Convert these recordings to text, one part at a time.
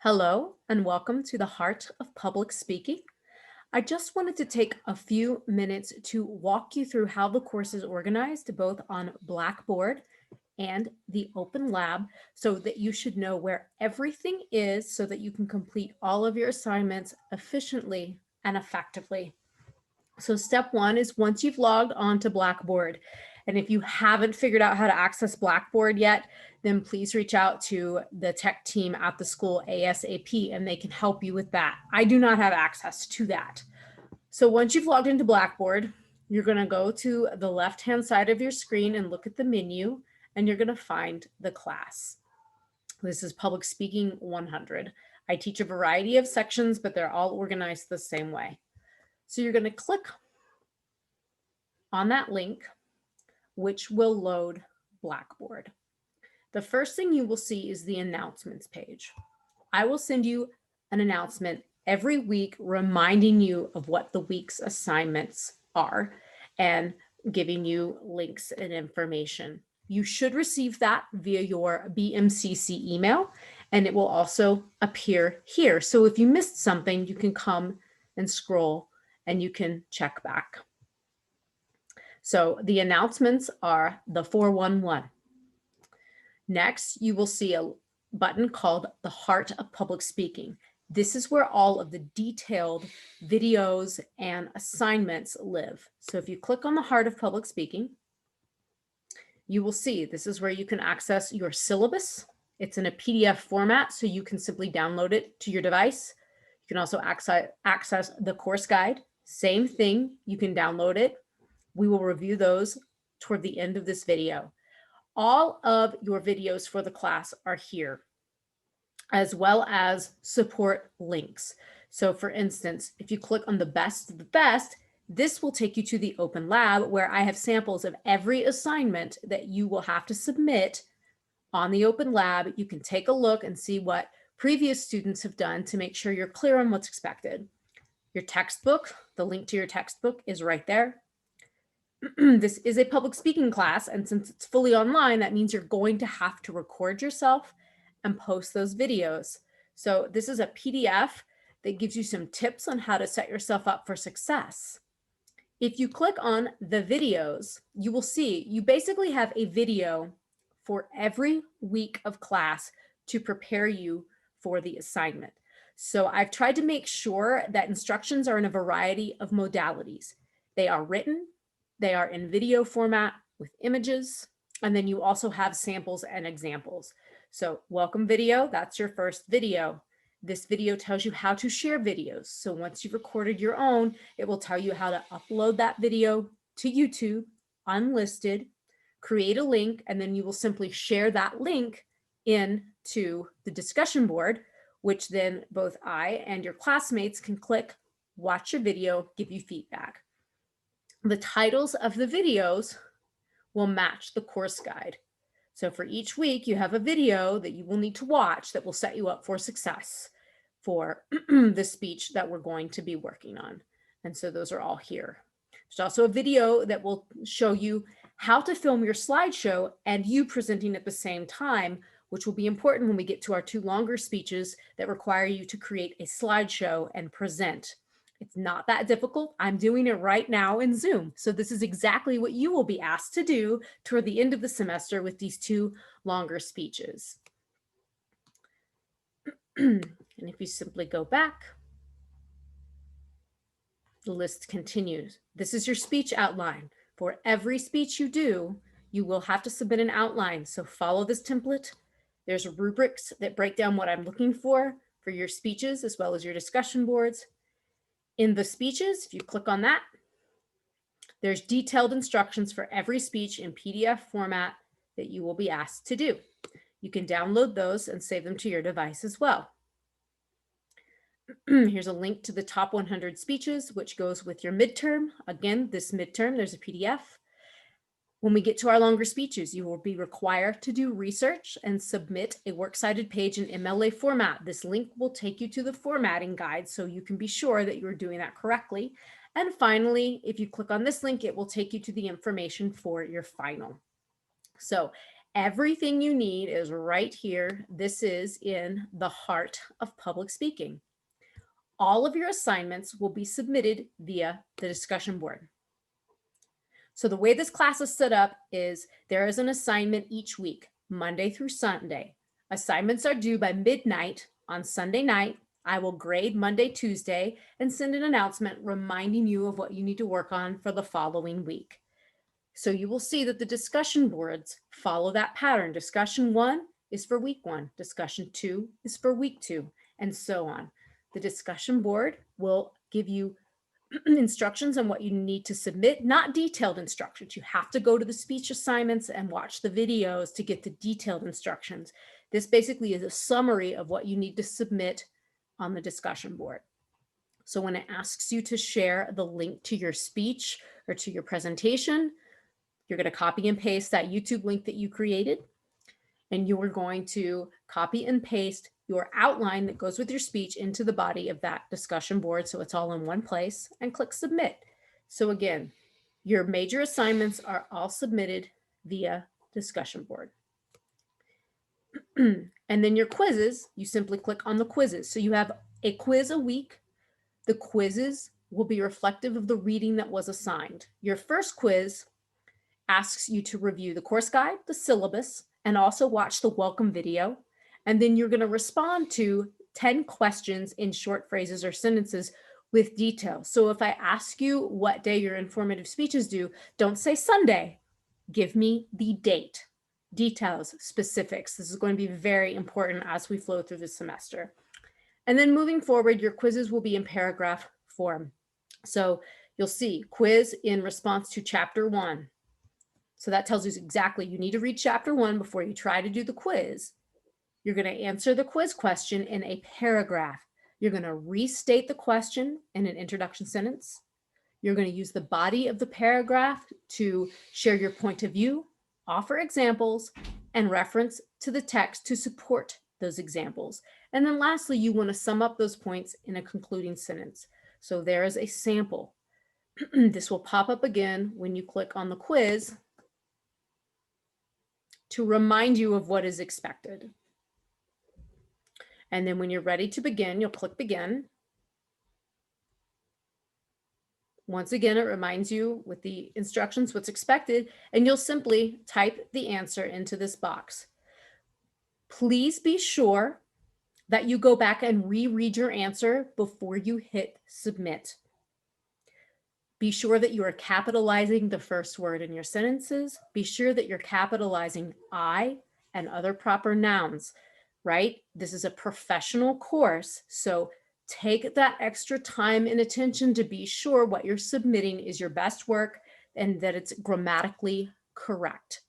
Hello and welcome to the Heart of Public Speaking. I just wanted to take a few minutes to walk you through how the course is organized both on Blackboard and the Open Lab so that you should know where everything is so that you can complete all of your assignments efficiently and effectively. So step one is once you've logged on to Blackboard, and if you haven't figured out how to access Blackboard yet, then please reach out to the tech team at the school ASAP and they can help you with that. I do not have access to that. So once you've logged into Blackboard, you're going to go to the left-hand side of your screen and look at the menu, and you're going to find the class. This is Public Speaking 100. I teach a variety of sections, but they're all organized the same way. So you're going to click on that link, which will load Blackboard. The first thing you will see is the announcements page. I will send you an announcement every week reminding you of what the week's assignments are and giving you links and information. You should receive that via your BMCC email, and it will also appear here. So if you missed something, you can come and scroll and you can check back. So the announcements are the 411. Next, you will see a button called the Heart of Public Speaking. This is where all of the detailed videos and assignments live. So if you click on the Heart of Public Speaking, you will see this is where you can access your syllabus. It's in a PDF format, so you can simply download it to your device. You can also access the course guide. Same thing, you can download it. We will review those toward the end of this video. All of your videos for the class are here, as well as support links. So for instance, if you click on the best of the best, this will take you to the Open Lab where I have samples of every assignment that you will have to submit on the Open Lab. You can take a look and see what previous students have done to make sure you're clear on what's expected. Your textbook, the link to your textbook is right there. This is a public speaking class, and since it's fully online, that means you're going to have to record yourself and post those videos. So this is a PDF that gives you some tips on how to set yourself up for success. If you click on the videos, you will see you basically have a video for every week of class to prepare you for the assignment. So I've tried to make sure that instructions are in a variety of modalities. They are written, they are in video format with images, and then you also have samples and examples. So welcome video, that's your first video. This video tells you how to share videos. So once you've recorded your own, it will tell you how to upload that video to YouTube, unlisted, create a link, and then you will simply share that link into the discussion board, which then both I and your classmates can click, watch your video, give you feedback. The titles of the videos will match the course guide. So for each week, you have a video that you will need to watch that will set you up for success for the speech that we're going to be working on. And so those are all here. There's also a video that will show you how to film your slideshow and you presenting at the same time, which will be important when we get to our two longer speeches that require you to create a slideshow and present. It's not that difficult. I'm doing it right now in Zoom. So this is exactly what you will be asked to do toward the end of the semester with these two longer speeches. And if you simply go back, the list continues. This is your speech outline. For every speech you do, you will have to submit an outline. So follow this template. There's rubrics that break down what I'm looking for your speeches, as well as your discussion boards. In the speeches, if you click on that, there's detailed instructions for every speech in PDF format that you will be asked to do. You can download those and save them to your device as well. Here's a link to the top 100 speeches, which goes with your midterm. Again, this midterm, there's a PDF. When we get to our longer speeches, you will be required to do research and submit a works cited page in MLA format. This link will take you to the formatting guide so you can be sure that you're doing that correctly. And finally, if you click on this link, it will take you to the information for your final. So Everything you need is right here. This is in the heart of public speaking. All of your assignments will be submitted via the discussion board. So the way this class is set up is there is an assignment each week, Monday through Sunday. Assignments are due by midnight on Sunday night. I will grade Monday, Tuesday, and send an announcement reminding you of what you need to work on for the following week. So you will see that the discussion boards follow that pattern. Discussion 1 is for week 1. Discussion 2 is for week 2, and so on. The discussion board will give you instructions on what you need to submit, not detailed instructions. You have to go to the speech assignments and watch the videos to get the detailed instructions. This basically is a summary of what you need to submit on the discussion board. So when it asks you to share the link to your speech or to your presentation, you're going to copy and paste that YouTube link that you created, and you are going to copy and paste your outline that goes with your speech into the body of that discussion board so it's all in one place, and click submit. So again, your major assignments are all submitted via discussion board. And then your quizzes, you simply click on the quizzes. So you have a quiz a week. The quizzes will be reflective of the reading that was assigned. Your first quiz asks you to review the course guide, the syllabus, and also watch the welcome video. And then you're going to respond to 10 questions in short phrases or sentences with detail. So if I ask you what day your informative speech is due, don't say Sunday. Give me the date, details, specifics. This is going to be very important as we flow through the semester. And then moving forward, your quizzes will be in paragraph form. So you'll see quiz in response to chapter 1. So that tells you exactly you need to read chapter 1 before you try to do the quiz. You're going to answer the quiz question in a paragraph. You're going to restate the question in an introduction sentence. You're going to use the body of the paragraph to share your point of view, offer examples, and reference to the text to support those examples. And then lastly, you want to sum up those points in a concluding sentence. So there is a sample. This will pop up again when you click on the quiz to remind you of what is expected. And then when you're ready to begin, you'll click begin. Once again, it reminds you with the instructions what's expected, and you'll simply type the answer into this box. Please be sure that you go back and reread your answer before you hit submit. Be sure that you are capitalizing the first word in your sentences. Be sure that you're capitalizing I and other proper nouns, right? This is a professional course, so take that extra time and attention to be sure what you're submitting is your best work and that it's grammatically correct.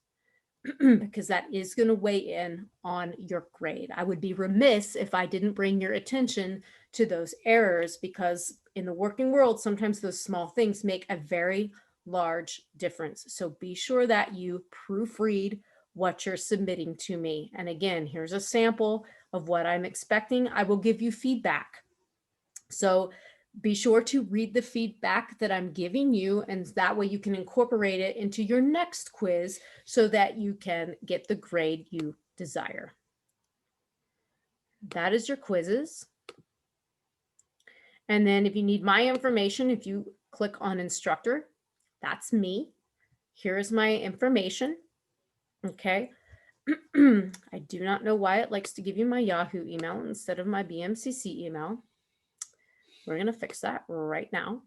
Because that is going to weigh in on your grade. I would be remiss if I didn't bring your attention to those errors, because in the working world, sometimes those small things make a very large difference. So be sure that you proofread what you're submitting to me. And again, here's a sample of what I'm expecting. I will give you feedback. So be sure to read the feedback that I'm giving you, and that way you can incorporate it into your next quiz so that you can get the grade you desire. That is your quizzes. And then if you need my information, if you click on instructor, that's me. Here is my information. Okay. I do not know why it likes to give you my Yahoo email instead of my BMCC email. We're going to fix that right now.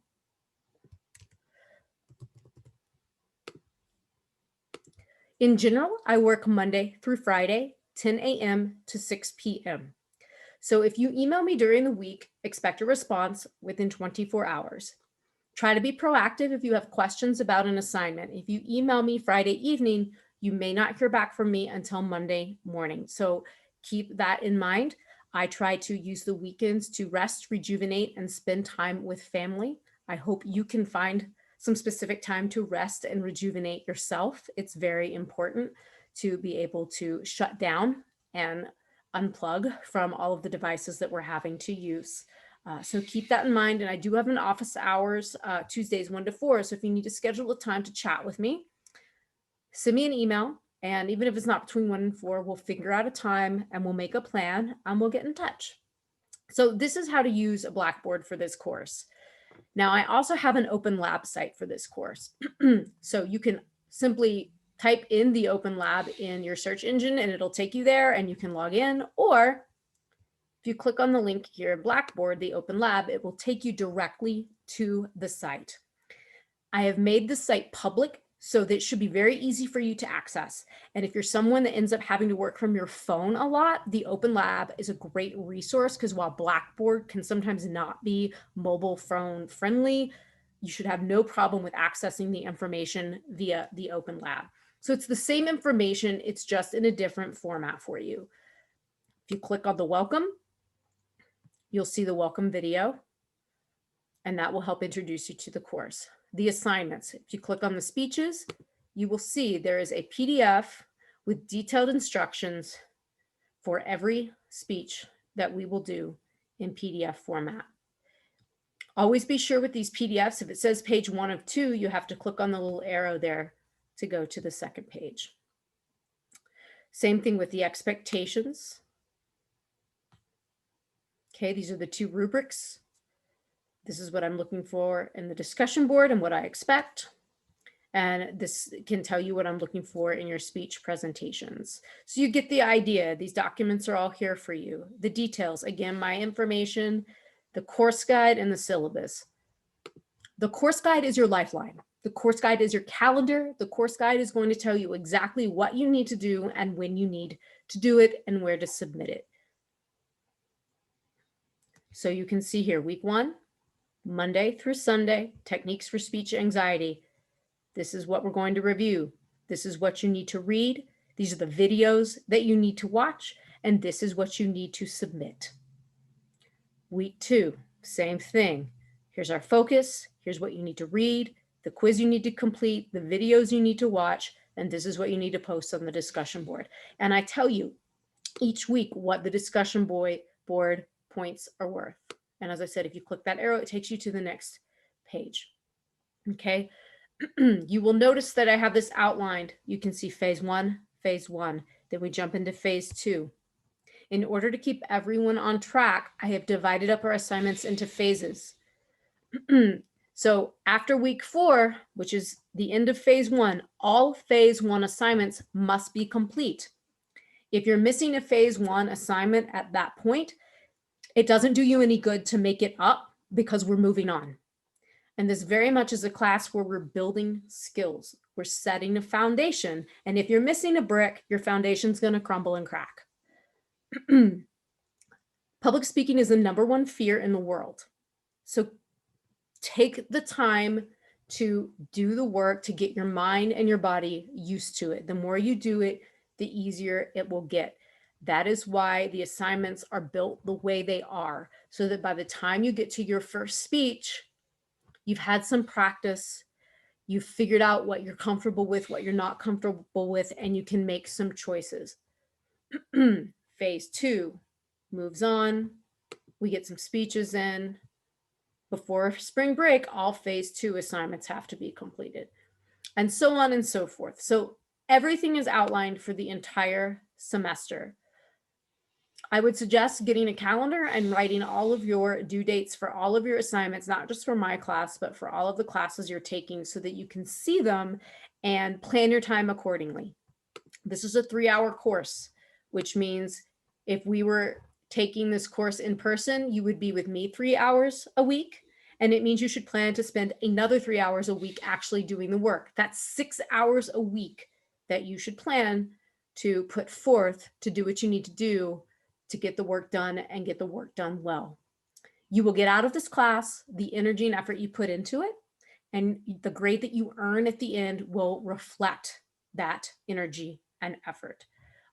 In general, I work Monday through Friday, 10 a.m. to 6 p.m. So if you email me during the week, expect a response within 24 hours. Try to be proactive if you have questions about an assignment. If you email me Friday evening, you may not hear back from me until Monday morning. So keep that in mind. I try to use the weekends to rest, rejuvenate, and spend time with family. I hope you can find some specific time to rest and rejuvenate yourself. It's very important to be able to shut down and unplug from all of the devices that we're having to use. So keep that in mind. And I do have an office hours, Tuesdays 1 to 4. So if you need to schedule a time to chat with me, send me an email And even if it's not between 1 and 4, we'll figure out a time and we'll make a plan and we'll get in touch. So this is how to use a Blackboard for this course. Now, I also have an open lab site for this course. So you can simply type in the open lab in your search engine and it'll take you there and you can log in. Or if you click on the link here, Blackboard, the open lab, it will take you directly to the site. I have made the site public, so that it should be very easy for you to access. And if you're someone that ends up having to work from your phone a lot, the Open Lab is a great resource, because while Blackboard can sometimes not be mobile phone friendly, you should have no problem with accessing the information via the Open Lab. So it's the same information, it's just in a different format for you. If you click on the welcome, you'll see the welcome video, and that will help introduce you to the course. The assignments, if you click on the speeches, you will see there is a PDF with detailed instructions for every speech that we will do in PDF format. Always be sure with these PDFs, if it says page 1 of 2, you have to click on the little arrow there to go to the second page. Same thing with the expectations. Okay, these are the 2 rubrics. This is what I'm looking for in the discussion board and what I expect. And this can tell you what I'm looking for in your speech presentations. So you get the idea. These documents are all here for you. The details, again, my information, the course guide, and the syllabus. The course guide is your lifeline. The course guide is your calendar. The course guide is going to tell you exactly what you need to do and when you need to do it and where to submit it. So you can see here, week 1, Monday through Sunday, techniques for speech anxiety. This is what we're going to review. This is what you need to read. These are the videos that you need to watch, and this is what you need to submit. Week 2, same thing. Here's our focus. Here's what you need to read, the quiz you need to complete, the videos you need to watch, and this is what you need to post on the discussion board. And I tell you each week what the discussion board points are worth. And as I said, if you click that arrow, it takes you to the next page. Okay. You will notice that I have this outlined. You can see phase 1, then we jump into phase 2. In order to keep everyone on track, I have divided up our assignments into phases. So after week 4, which is the end of phase 1, all phase 1 assignments must be complete. If you're missing a phase 1 assignment at that point, it doesn't do you any good to make it up, because we're moving on. And this very much is a class where we're building skills. We're setting a foundation. And if you're missing a brick, your foundation's going to crumble and crack. Public speaking is the #1 fear in the world. So take the time to do the work to get your mind and your body used to it. The more you do it, the easier it will get. That is why the assignments are built the way they are, so that by the time you get to your first speech, you've had some practice, you've figured out what you're comfortable with, what you're not comfortable with, and you can make some choices. Phase 2 moves on. We get some speeches in. Before spring break, all phase 2 assignments have to be completed, and so on and so forth. So everything is outlined for the entire semester. I would suggest getting a calendar and writing all of your due dates for all of your assignments, not just for my class, but for all of the classes you're taking, so that you can see them and plan your time accordingly. This is a 3-hour course, which means if we were taking this course in person, you would be with me 3 hours a week. And it means you should plan to spend another 3 hours a week actually doing the work. That's 6 hours a week that you should plan to put forth to do what you need to do to get the work done and get the work done well. You will get out of this class the energy and effort you put into it, and the grade that you earn at the end will reflect that energy and effort.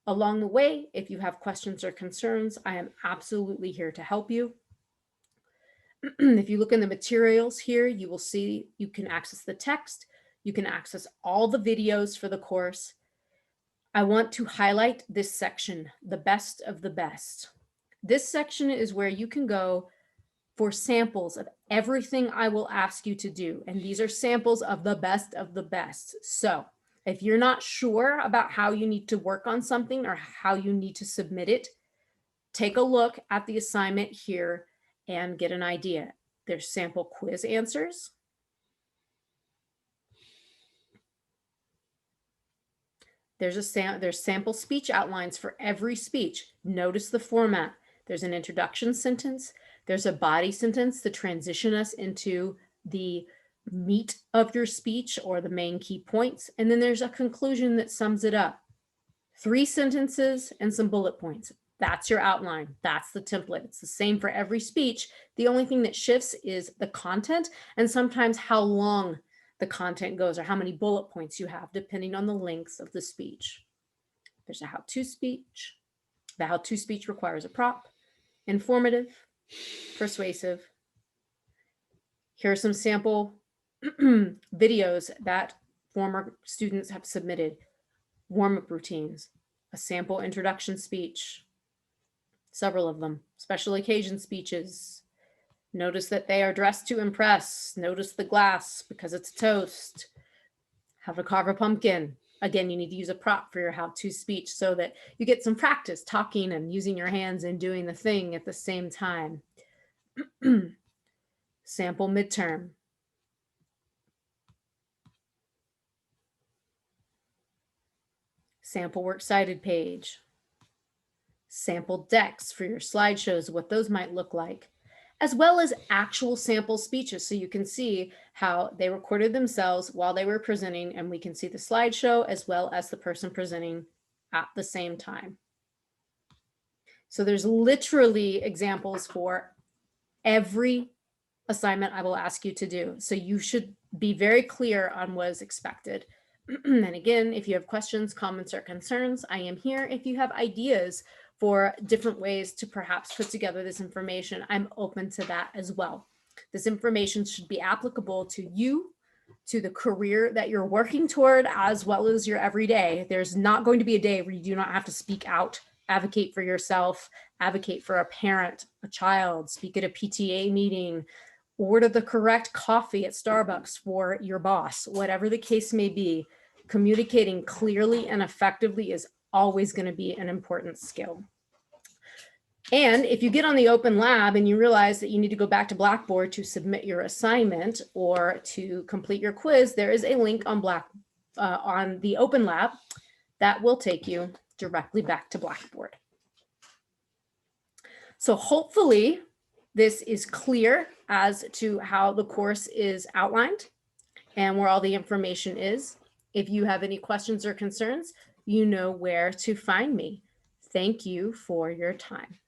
Along the way, if you have questions or concerns, I am absolutely here to help you. If you look in the materials here, you will see you can access the text, you can access all the videos for the course. I want to highlight this section, the best of the best. This section is where you can go for samples of everything I will ask you to do. And these are samples of the best of the best. So If you're not sure about how you need to work on something or how you need to submit it, take a look at the assignment here and get an idea. There's sample quiz answers. There's sample speech outlines for every speech. Notice the format. There's an introduction sentence. There's a body sentence to transition us into the meat of your speech or the main key points. And then there's a conclusion that sums it up. 3 sentences and some bullet points. That's your outline. That's the template. It's the same for every speech. The only thing that shifts is the content and sometimes how long the content goes or how many bullet points you have, depending on the length of the speech. There's a how-to speech. The how-to speech requires a prop, informative, persuasive. Here are some sample videos that former students have submitted. Warm-up routines, a sample introduction speech, several of them, special occasion speeches. Notice that they are dressed to impress. Notice the glass because it's toast. How to carve a pumpkin. Again, you need to use a prop for your how-to speech so that you get some practice talking and using your hands and doing the thing at the same time. Sample midterm. Sample works cited page. Sample decks for your slideshows, what those might look like, as well as actual sample speeches. So you can see how they recorded themselves while they were presenting, and we can see the slideshow as well as the person presenting at the same time. So there's literally examples for every assignment I will ask you to do. So you should be very clear on what is expected. And again, if you have questions, comments, or concerns, I am here. If you have ideas for different ways to perhaps put together this information, I'm open to that as well. This information should be applicable to you, to the career that you're working toward, as well as your everyday. There's not going to be a day where you do not have to speak out, advocate for yourself, advocate for a parent, a child, speak at a PTA meeting, order the correct coffee at Starbucks for your boss. Whatever the case may be, communicating clearly and effectively is always going to be an important skill. And if you get on the Open Lab and you realize that you need to go back to Blackboard to submit your assignment or to complete your quiz, there is a link on the Open Lab that will take you directly back to Blackboard. So hopefully this is clear as to how the course is outlined and where all the information is. If you have any questions or concerns, you know where to find me. Thank you for your time.